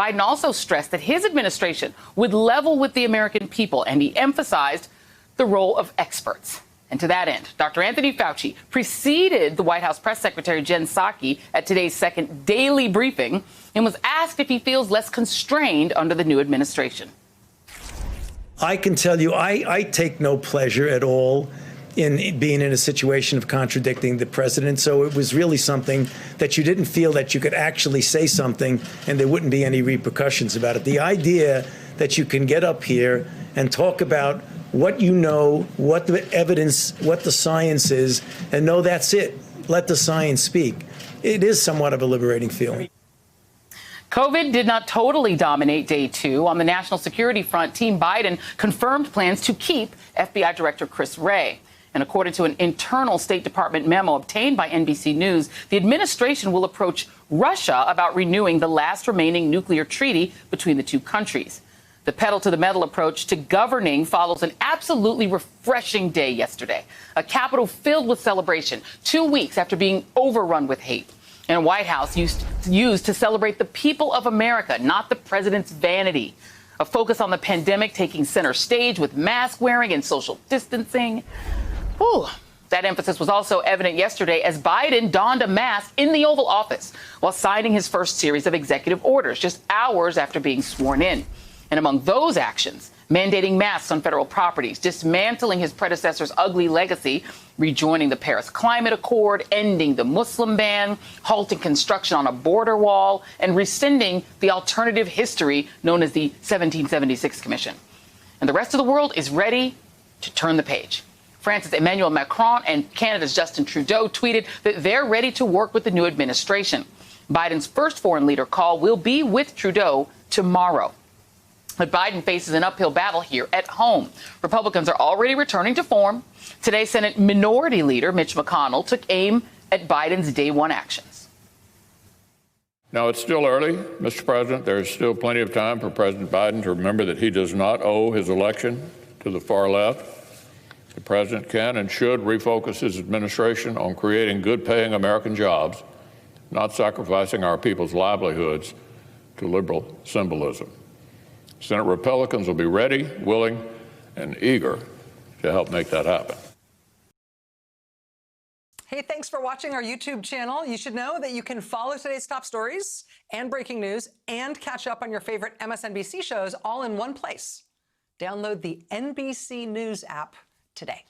Biden also stressed that his administration would level with the American people, and he emphasized the role of experts. And to that end, Dr. Anthony Fauci preceded the White House press secretary Jen Psaki at today's second daily briefing and was asked if he feels less constrained under the new administration. I can tell you, I take no pleasure at all in being in a situation of contradicting the president. So it was really something that you didn't feel that you could actually say something and there wouldn't be any repercussions about it. The idea that you can get up here and talk about what you know, what the evidence, what the science is, and no, that's it. Let the science speak. It is somewhat of a liberating feeling. COVID did not totally dominate day two. On the national security front, Team Biden confirmed plans to keep FBI Director Chris Wray. And according to an internal State Department memo obtained by NBC News, the administration will approach Russia about renewing the last remaining nuclear treaty between the two countries. The pedal-to-the-metal approach to governing follows an absolutely refreshing day yesterday, a Capitol filled with celebration 2 weeks after being overrun with hate. And a White House used to celebrate the people of America, not the president's vanity. A focus on the pandemic taking center stage with mask wearing and social distancing. Whew. That emphasis was also evident yesterday as Biden donned a mask in the Oval Office while signing his first series of executive orders just hours after being sworn in. And among those actions, mandating masks on federal properties, dismantling his predecessor's ugly legacy, rejoining the Paris Climate Accord, ending the Muslim ban, halting construction on a border wall, and rescinding the alternative history known as the 1776 Commission. And the rest of the world is ready to turn the page. France's Emmanuel Macron and Canada's Justin Trudeau tweeted that they're ready to work with the new administration. Biden's first foreign leader call will be with Trudeau tomorrow. But Biden faces an uphill battle here at home. Republicans are already returning to form. Today, Senate Minority Leader Mitch McConnell took aim at Biden's day one actions. Now, it's still early, Mr. President. There's still plenty of time for President Biden to remember that he does not owe his election to the far left. The president can and should refocus his administration on creating good-paying American jobs, not sacrificing our people's livelihoods to liberal symbolism. Senate Republicans will be ready, willing, and eager to help make that happen. Hey, thanks for watching our YouTube channel. You should know that you can follow today's top stories and breaking news and catch up on your favorite MSNBC shows all in one place. Download the NBC News app today.